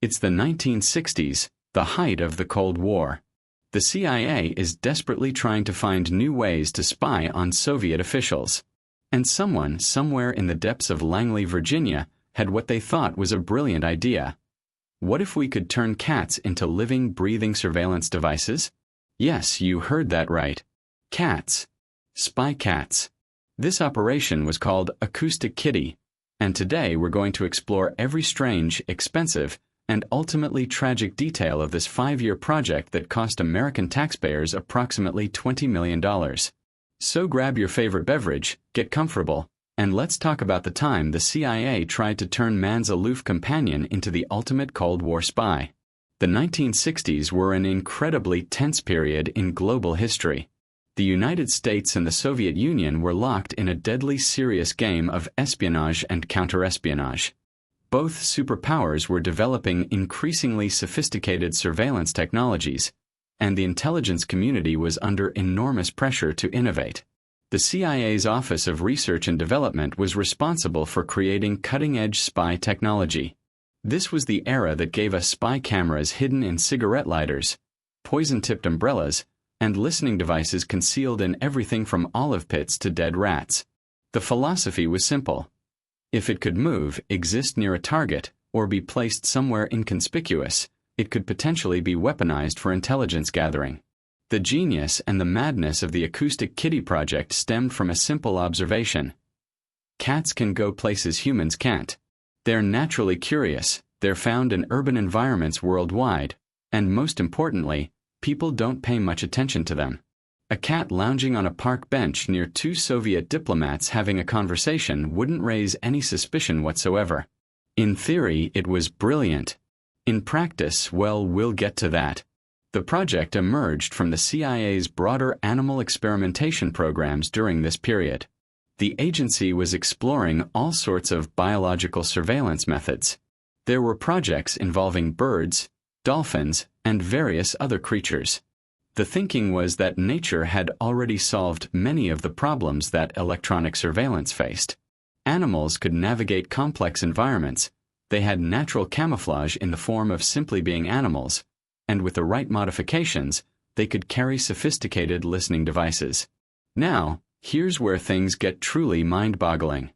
It's the 1960s, the height of the Cold War. The CIA is desperately trying to find new ways to spy on Soviet officials. And someone, somewhere in the depths of Langley, Virginia, had what they thought was a brilliant idea. What if we could turn cats into living, breathing surveillance devices? Yes, you heard that right. Cats. Spy cats. This operation was called Acoustic Kitty, and today we're going to explore every strange, expensive, and ultimately tragic detail of this 5-year project that cost American taxpayers approximately $20 million. So grab your favorite beverage, get comfortable, and let's talk about the time the CIA tried to turn man's aloof companion into the ultimate Cold War spy. The 1960s were an incredibly tense period in global history. The United States and the Soviet Union were locked in a deadly serious game of espionage and counterespionage. Both superpowers were developing increasingly sophisticated surveillance technologies, and the intelligence community was under enormous pressure to innovate. The CIA's Office of Research and Development was responsible for creating cutting-edge spy technology. This was the era that gave us spy cameras hidden in cigarette lighters, poison-tipped umbrellas, and listening devices concealed in everything from olive pits to dead rats. The philosophy was simple. If it could move, exist near a target, or be placed somewhere inconspicuous, it could potentially be weaponized for intelligence gathering. The genius and the madness of the Acoustic Kitty project stemmed from a simple observation. Cats can go places humans can't. They're naturally curious, they're found in urban environments worldwide, and most importantly, people don't pay much attention to them. A cat lounging on a park bench near 2 Soviet diplomats having a conversation wouldn't raise any suspicion whatsoever. In theory, it was brilliant. In practice, well, we'll get to that. The project emerged from the CIA's broader animal experimentation programs during this period. The agency was exploring all sorts of biological surveillance methods. There were projects involving birds, dolphins, and various other creatures. The thinking was that nature had already solved many of the problems that electronic surveillance faced. Animals could navigate complex environments. They had natural camouflage in the form of simply being animals, and with the right modifications, they could carry sophisticated listening devices. Now, here's where things get truly mind-boggling.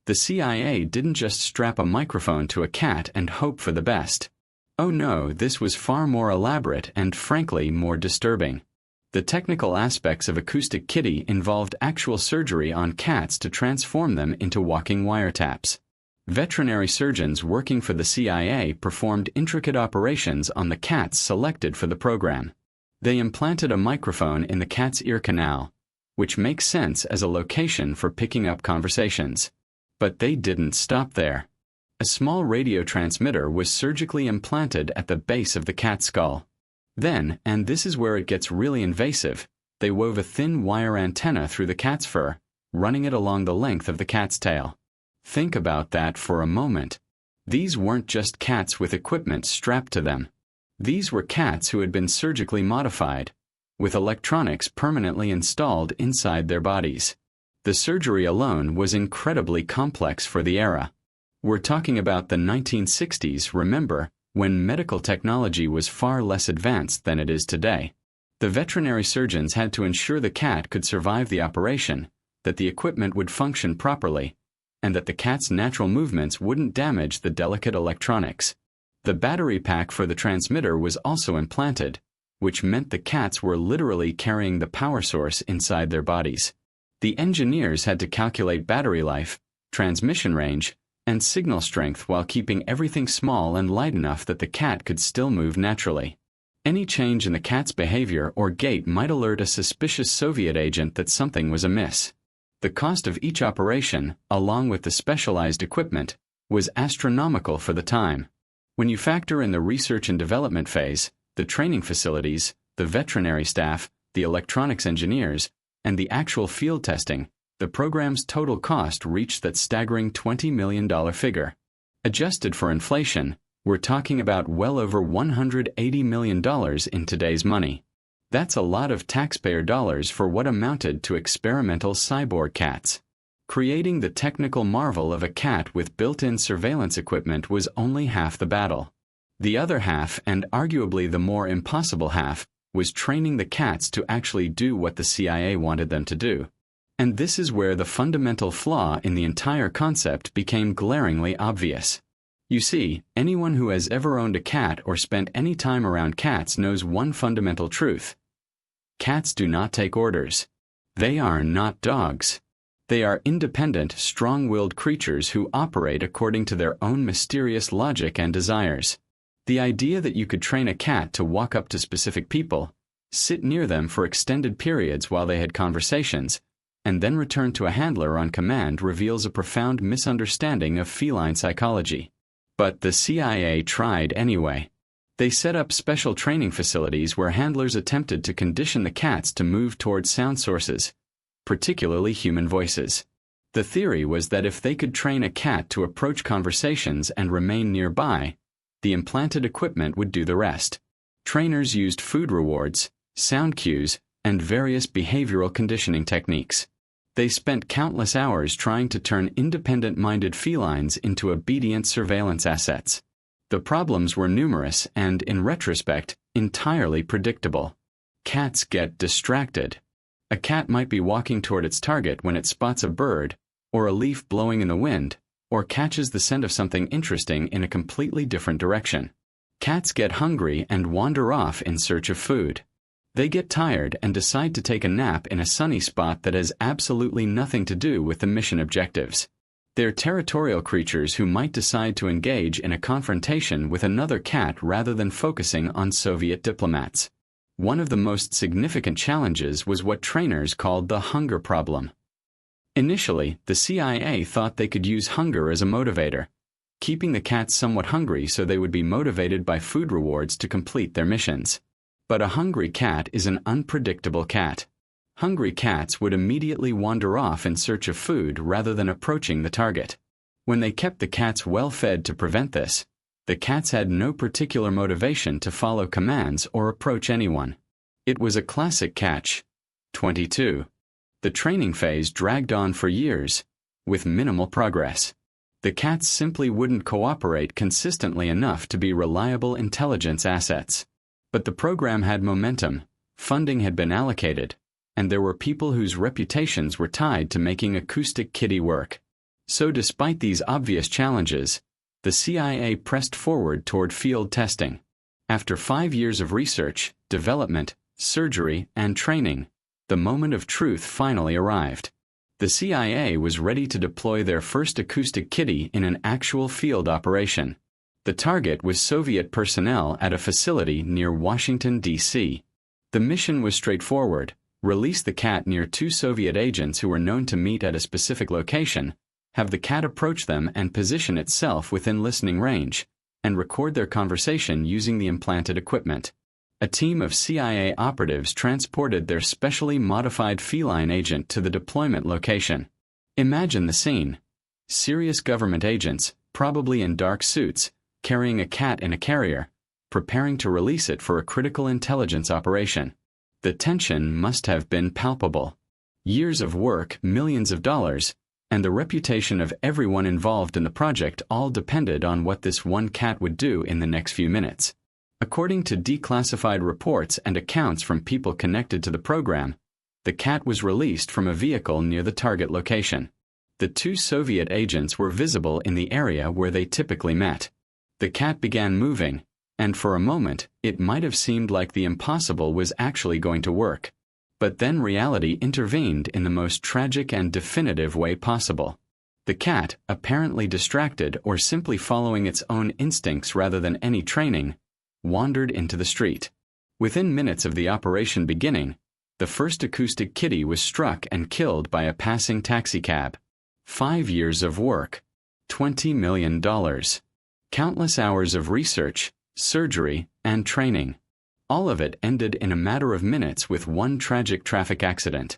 The CIA didn't just strap a microphone to a cat and hope for the best. Oh no, this was far more elaborate and frankly more disturbing. The technical aspects of Acoustic Kitty involved actual surgery on cats to transform them into walking wiretaps. Veterinary surgeons working for the CIA performed intricate operations on the cats selected for the program. They implanted a microphone in the cat's ear canal, which makes sense as a location for picking up conversations. But they didn't stop there. A small radio transmitter was surgically implanted at the base of the cat's skull. Then, and this is where it gets really invasive, they wove a thin wire antenna through the cat's fur, running it along the length of the cat's tail. Think about that for a moment. These weren't just cats with equipment strapped to them. These were cats who had been surgically modified, with electronics permanently installed inside their bodies. The surgery alone was incredibly complex for the era. We're talking about the 1960s, remember, when medical technology was far less advanced than it is today. The veterinary surgeons had to ensure the cat could survive the operation, that the equipment would function properly, and that the cat's natural movements wouldn't damage the delicate electronics. The battery pack for the transmitter was also implanted, which meant the cats were literally carrying the power source inside their bodies. The engineers had to calculate battery life, transmission range, and signal strength while keeping everything small and light enough that the cat could still move naturally. Any change in the cat's behavior or gait might alert a suspicious Soviet agent that something was amiss. The cost of each operation, along with the specialized equipment, was astronomical for the time. When you factor in the research and development phase, the training facilities, the veterinary staff, the electronics engineers, and the actual field testing, the program's total cost reached that staggering $20 million figure. Adjusted for inflation, we're talking about well over $180 million in today's money. That's a lot of taxpayer dollars for what amounted to experimental cyborg cats. Creating the technical marvel of a cat with built-in surveillance equipment was only half the battle. The other half, and arguably the more impossible half, was training the cats to actually do what the CIA wanted them to do. And this is where the fundamental flaw in the entire concept became glaringly obvious. You see, anyone who has ever owned a cat or spent any time around cats knows one fundamental truth. Cats do not take orders. They are not dogs. They are independent, strong-willed creatures who operate according to their own mysterious logic and desires. The idea that you could train a cat to walk up to specific people, sit near them for extended periods while they had conversations, and then return to a handler on command reveals a profound misunderstanding of feline psychology. But the CIA tried anyway. They set up special training facilities where handlers attempted to condition the cats to move towards sound sources, particularly human voices. The theory was that if they could train a cat to approach conversations and remain nearby, the implanted equipment would do the rest. Trainers used food rewards, sound cues, and various behavioral conditioning techniques. They spent countless hours trying to turn independent-minded felines into obedient surveillance assets. The problems were numerous and, in retrospect, entirely predictable. Cats get distracted. A cat might be walking toward its target when it spots a bird, or a leaf blowing in the wind, or catches the scent of something interesting in a completely different direction. Cats get hungry and wander off in search of food. They get tired and decide to take a nap in a sunny spot that has absolutely nothing to do with the mission objectives. They're territorial creatures who might decide to engage in a confrontation with another cat rather than focusing on Soviet diplomats. One of the most significant challenges was what trainers called the hunger problem. Initially, the CIA thought they could use hunger as a motivator, keeping the cats somewhat hungry so they would be motivated by food rewards to complete their missions. But a hungry cat is an unpredictable cat. Hungry cats would immediately wander off in search of food rather than approaching the target. When they kept the cats well fed to prevent this, the cats had no particular motivation to follow commands or approach anyone. It was a classic catch-22. The training phase dragged on for years, with minimal progress. The cats simply wouldn't cooperate consistently enough to be reliable intelligence assets. But the program had momentum, funding had been allocated, and there were people whose reputations were tied to making Acoustic Kitty work. So despite these obvious challenges, the CIA pressed forward toward field testing. After 5 years of research, development, surgery, and training, the moment of truth finally arrived. The CIA was ready to deploy their first Acoustic Kitty in an actual field operation. The target was Soviet personnel at a facility near Washington, D.C. The mission was straightforward: release the cat near 2 Soviet agents who were known to meet at a specific location, have the cat approach them and position itself within listening range, and record their conversation using the implanted equipment. A team of CIA operatives transported their specially modified feline agent to the deployment location. Imagine the scene. Serious government agents, probably in dark suits, carrying a cat in a carrier, preparing to release it for a critical intelligence operation. The tension must have been palpable. Years of work, millions of dollars, and the reputation of everyone involved in the project all depended on what this one cat would do in the next few minutes. According to declassified reports and accounts from people connected to the program, the cat was released from a vehicle near the target location. The 2 Soviet agents were visible in the area where they typically met. The cat began moving, and for a moment, it might have seemed like the impossible was actually going to work. But then reality intervened in the most tragic and definitive way possible. The cat, apparently distracted or simply following its own instincts rather than any training, wandered into the street. Within minutes of the operation beginning, the first Acoustic Kitty was struck and killed by a passing taxicab. 5 years of work. $20 million. Countless hours of research, surgery, and training. All of it ended in a matter of minutes with one tragic traffic accident.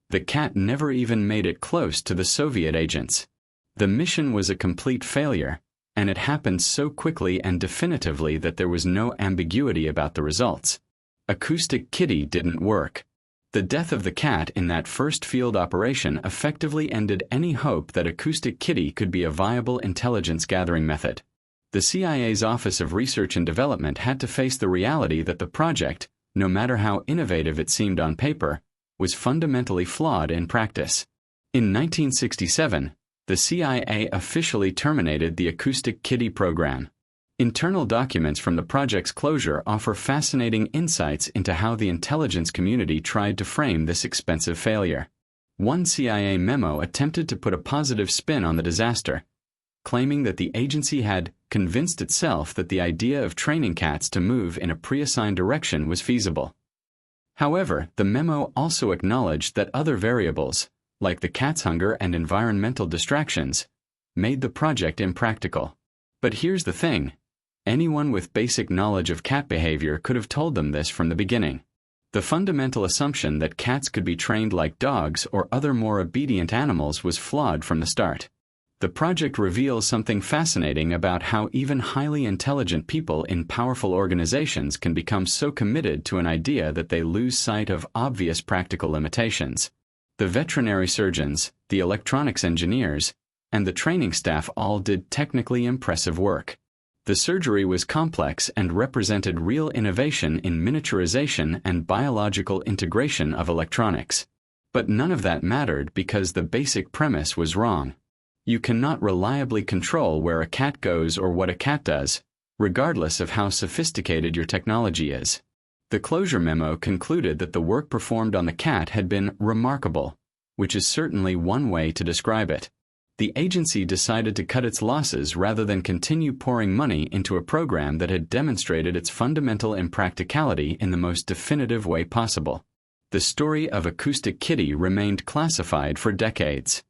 The cat never even made it close to the Soviet agents. The mission was a complete failure, and it happened so quickly and definitively that there was no ambiguity about the results. Acoustic Kitty didn't work. The death of the cat in that first field operation effectively ended any hope that Acoustic Kitty could be a viable intelligence gathering method. The CIA's Office of Research and Development had to face the reality that the project, no matter how innovative it seemed on paper, was fundamentally flawed in practice. In 1967, the CIA officially terminated the Acoustic Kitty program. Internal documents from the project's closure offer fascinating insights into how the intelligence community tried to frame this expensive failure. One CIA memo attempted to put a positive spin on the disaster, claiming that the agency had convinced itself that the idea of training cats to move in a pre-assigned direction was feasible. However, the memo also acknowledged that other variables, like the cat's hunger and environmental distractions, made the project impractical. But here's the thing. Anyone with basic knowledge of cat behavior could have told them this from the beginning. The fundamental assumption that cats could be trained like dogs or other more obedient animals was flawed from the start. The project reveals something fascinating about how even highly intelligent people in powerful organizations can become so committed to an idea that they lose sight of obvious practical limitations. The veterinary surgeons, the electronics engineers, and the training staff all did technically impressive work. The surgery was complex and represented real innovation in miniaturization and biological integration of electronics. But none of that mattered because the basic premise was wrong. You cannot reliably control where a cat goes or what a cat does, regardless of how sophisticated your technology is. The closure memo concluded that the work performed on the cat had been remarkable, which is certainly one way to describe it. The agency decided to cut its losses rather than continue pouring money into a program that had demonstrated its fundamental impracticality in the most definitive way possible. The story of Acoustic Kitty remained classified for decades.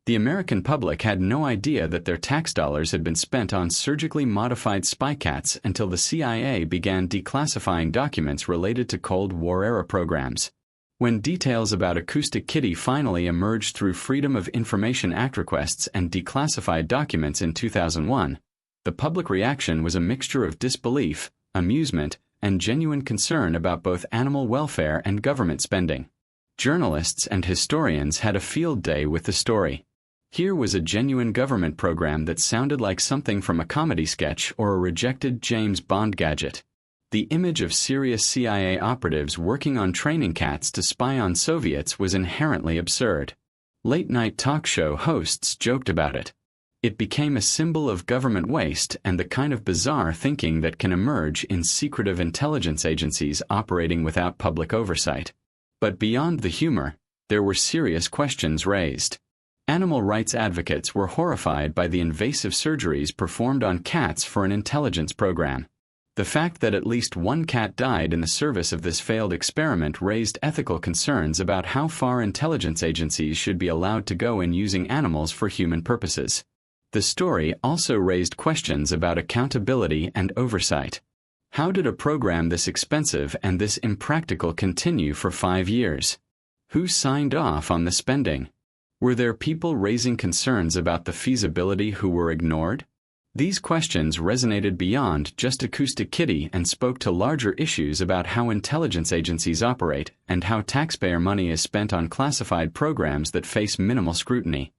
The American public had no idea that their tax dollars had been spent on surgically modified spy cats until the CIA began declassifying documents related to Cold War-era programs. When details about Acoustic Kitty finally emerged through Freedom of Information Act requests and declassified documents in 2001, the public reaction was a mixture of disbelief, amusement, and genuine concern about both animal welfare and government spending. Journalists and historians had a field day with the story. Here was a genuine government program that sounded like something from a comedy sketch or a rejected James Bond gadget. The image of serious CIA operatives working on training cats to spy on Soviets was inherently absurd. Late-night talk show hosts joked about it. It became a symbol of government waste and the kind of bizarre thinking that can emerge in secretive intelligence agencies operating without public oversight. But beyond the humor, there were serious questions raised. Animal rights advocates were horrified by the invasive surgeries performed on cats for an intelligence program. The fact that at least one cat died in the service of this failed experiment raised ethical concerns about how far intelligence agencies should be allowed to go in using animals for human purposes. The story also raised questions about accountability and oversight. How did a program this expensive and this impractical continue for 5 years? Who signed off on the spending? Were there people raising concerns about the feasibility who were ignored? These questions resonated beyond just Acoustic Kitty and spoke to larger issues about how intelligence agencies operate and how taxpayer money is spent on classified programs that face minimal scrutiny.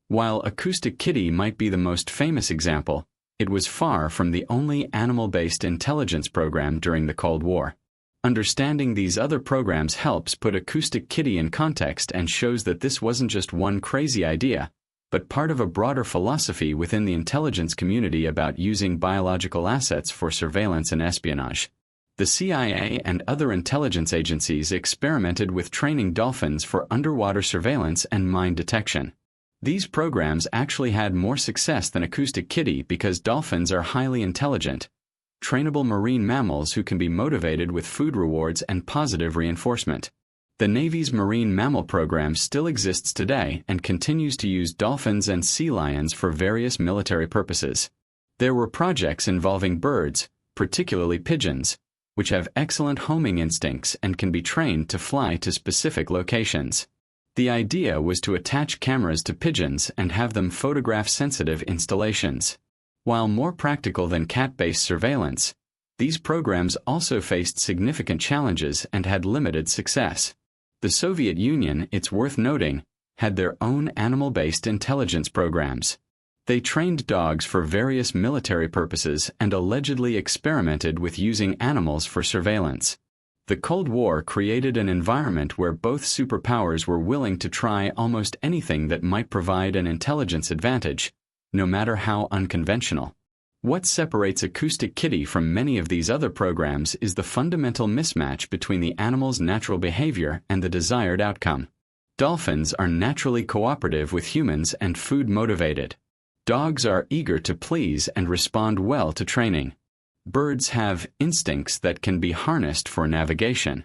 While Acoustic Kitty might be the most famous example, it was far from the only animal-based intelligence program during the Cold War. Understanding these other programs helps put Acoustic Kitty in context and shows that this wasn't just one crazy idea, but part of a broader philosophy within the intelligence community about using biological assets for surveillance and espionage. The CIA and other intelligence agencies experimented with training dolphins for underwater surveillance and mine detection. These programs actually had more success than Acoustic Kitty because dolphins are highly intelligent, trainable marine mammals who can be motivated with food rewards and positive reinforcement. The Navy's Marine Mammal Program still exists today and continues to use dolphins and sea lions for various military purposes. There were projects involving birds, particularly pigeons, which have excellent homing instincts and can be trained to fly to specific locations. The idea was to attach cameras to pigeons and have them photograph sensitive installations. While more practical than cat-based surveillance, these programs also faced significant challenges and had limited success. The Soviet Union, it's worth noting, had their own animal-based intelligence programs. They trained dogs for various military purposes and allegedly experimented with using animals for surveillance. The Cold War created an environment where both superpowers were willing to try almost anything that might provide an intelligence advantage, no matter how unconventional. What separates Acoustic Kitty from many of these other programs is the fundamental mismatch between the animal's natural behavior and the desired outcome. Dolphins are naturally cooperative with humans and food-motivated. Dogs are eager to please and respond well to training. Birds have instincts that can be harnessed for navigation.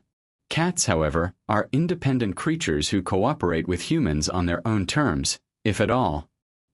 Cats, however, are independent creatures who cooperate with humans on their own terms, if at all.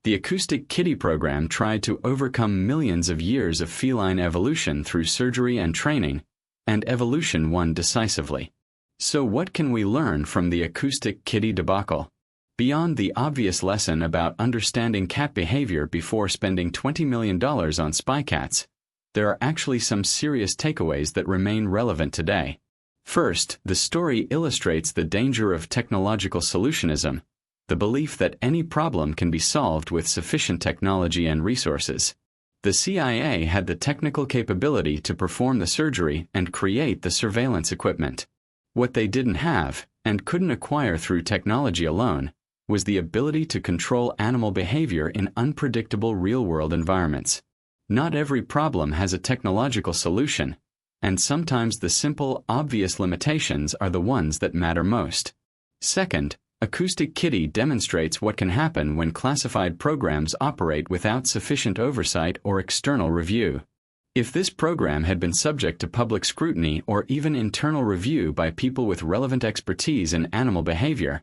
The Acoustic Kitty program tried to overcome millions of years of feline evolution through surgery and training, and evolution won decisively. So what can we learn from the Acoustic Kitty debacle? Beyond the obvious lesson about understanding cat behavior before spending $20 million on spy cats, there are actually some serious takeaways that remain relevant today. First, the story illustrates the danger of technological solutionism, the belief that any problem can be solved with sufficient technology and resources. The CIA had the technical capability to perform the surgery and create the surveillance equipment. What they didn't have, and couldn't acquire through technology alone, was the ability to control animal behavior in unpredictable real-world environments. Not every problem has a technological solution, and sometimes the simple, obvious limitations are the ones that matter most. Second, Acoustic Kitty demonstrates what can happen when classified programs operate without sufficient oversight or external review. If this program had been subject to public scrutiny or even internal review by people with relevant expertise in animal behavior,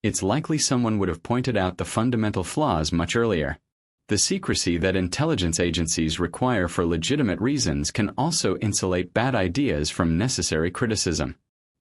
it's likely someone would have pointed out the fundamental flaws much earlier. The secrecy that intelligence agencies require for legitimate reasons can also insulate bad ideas from necessary criticism.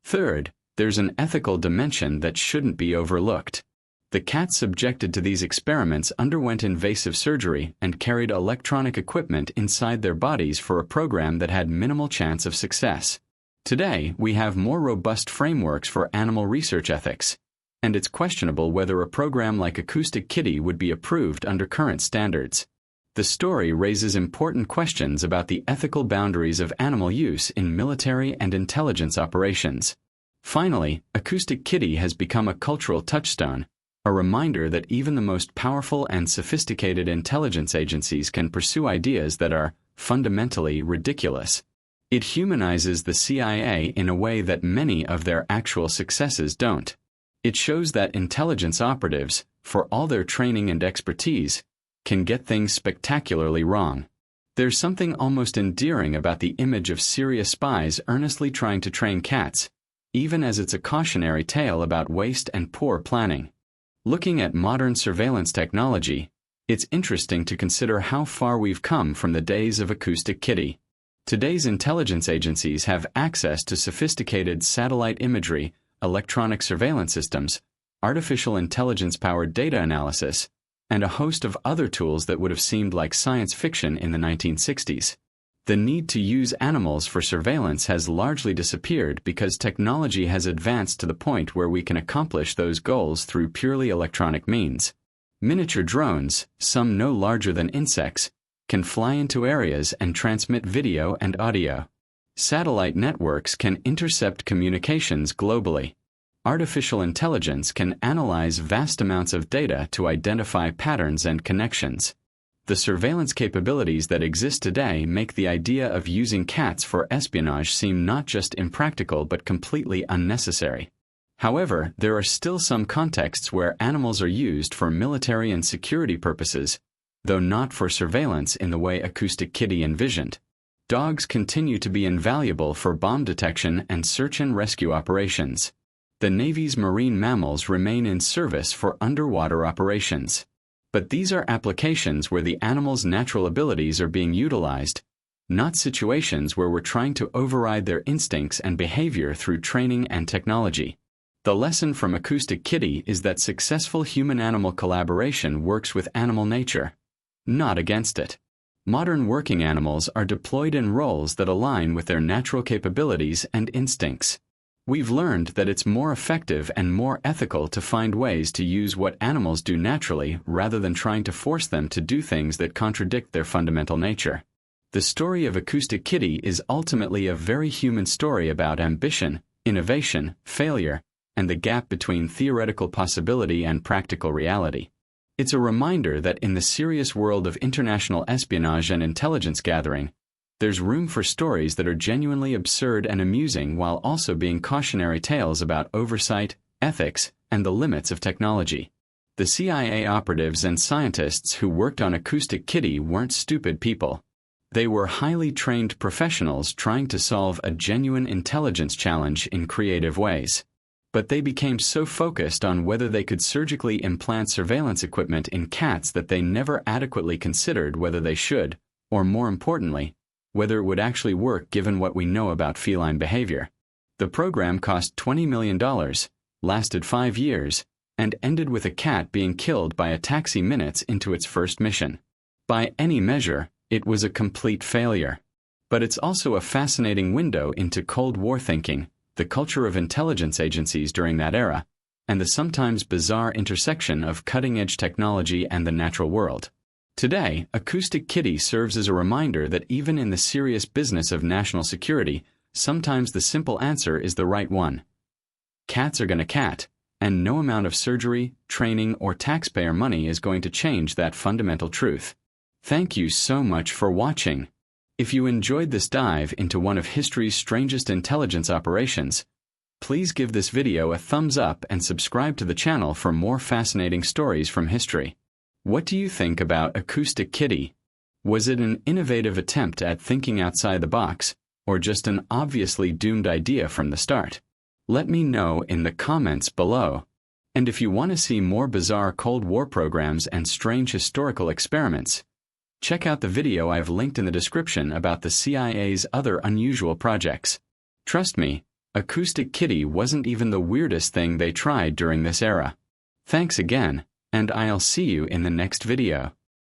Third, there's an ethical dimension that shouldn't be overlooked. The cats subjected to these experiments underwent invasive surgery and carried electronic equipment inside their bodies for a program that had minimal chance of success. Today, we have more robust frameworks for animal research ethics, and it's questionable whether a program like Acoustic Kitty would be approved under current standards. The story raises important questions about the ethical boundaries of animal use in military and intelligence operations. Finally, Acoustic Kitty has become a cultural touchstone, a reminder that even the most powerful and sophisticated intelligence agencies can pursue ideas that are fundamentally ridiculous. It humanizes the CIA in a way that many of their actual successes don't. It shows that intelligence operatives, for all their training and expertise, can get things spectacularly wrong. There's something almost endearing about the image of serious spies earnestly trying to train cats, even as it's a cautionary tale about waste and poor planning. Looking at modern surveillance technology, it's interesting to consider how far we've come from the days of Acoustic Kitty. Today's intelligence agencies have access to sophisticated satellite imagery, electronic surveillance systems, artificial intelligence-powered data analysis, and a host of other tools that would have seemed like science fiction in the 1960s. The need to use animals for surveillance has largely disappeared because technology has advanced to the point where we can accomplish those goals through purely electronic means. Miniature drones, some no larger than insects, can fly into areas and transmit video and audio. Satellite networks can intercept communications globally. Artificial intelligence can analyze vast amounts of data to identify patterns and connections. The surveillance capabilities that exist today make the idea of using cats for espionage seem not just impractical but completely unnecessary. However, there are still some contexts where animals are used for military and security purposes, though not for surveillance in the way Acoustic Kitty envisioned. Dogs continue to be invaluable for bomb detection and search and rescue operations. The Navy's marine mammals remain in service for underwater operations. But these are applications where the animal's natural abilities are being utilized, not situations where we're trying to override their instincts and behavior through training and technology. The lesson from Acoustic Kitty is that successful human-animal collaboration works with animal nature, not against it. Modern working animals are deployed in roles that align with their natural capabilities and instincts. We've learned that it's more effective and more ethical to find ways to use what animals do naturally rather than trying to force them to do things that contradict their fundamental nature. The story of Acoustic Kitty is ultimately a very human story about ambition, innovation, failure, and the gap between theoretical possibility and practical reality. It's a reminder that in the serious world of international espionage and intelligence gathering, there's room for stories that are genuinely absurd and amusing while also being cautionary tales about oversight, ethics, and the limits of technology. The CIA operatives and scientists who worked on Acoustic Kitty weren't stupid people. They were highly trained professionals trying to solve a genuine intelligence challenge in creative ways. But they became so focused on whether they could surgically implant surveillance equipment in cats that they never adequately considered whether they should, or more importantly, whether it would actually work given what we know about feline behavior. The program cost $20 million, lasted 5 years, and ended with a cat being killed by a taxi minutes into its first mission. By any measure, it was a complete failure. But it's also a fascinating window into Cold War thinking, the culture of intelligence agencies during that era, and the sometimes bizarre intersection of cutting-edge technology and the natural world. Today, Acoustic Kitty serves as a reminder that even in the serious business of national security, sometimes the simple answer is the right one. Cats are gonna cat, and no amount of surgery, training, or taxpayer money is going to change that fundamental truth. Thank you so much for watching. If you enjoyed this dive into one of history's strangest intelligence operations, please give this video a thumbs up and subscribe to the channel for more fascinating stories from history. What do you think about Acoustic Kitty? Was it an innovative attempt at thinking outside the box, or just an obviously doomed idea from the start? Let me know in the comments below. And if you want to see more bizarre Cold War programs and strange historical experiments, check out the video I've linked in the description about the CIA's other unusual projects. Trust me, Acoustic Kitty wasn't even the weirdest thing they tried during this era. Thanks again, and I'll see you in the next video.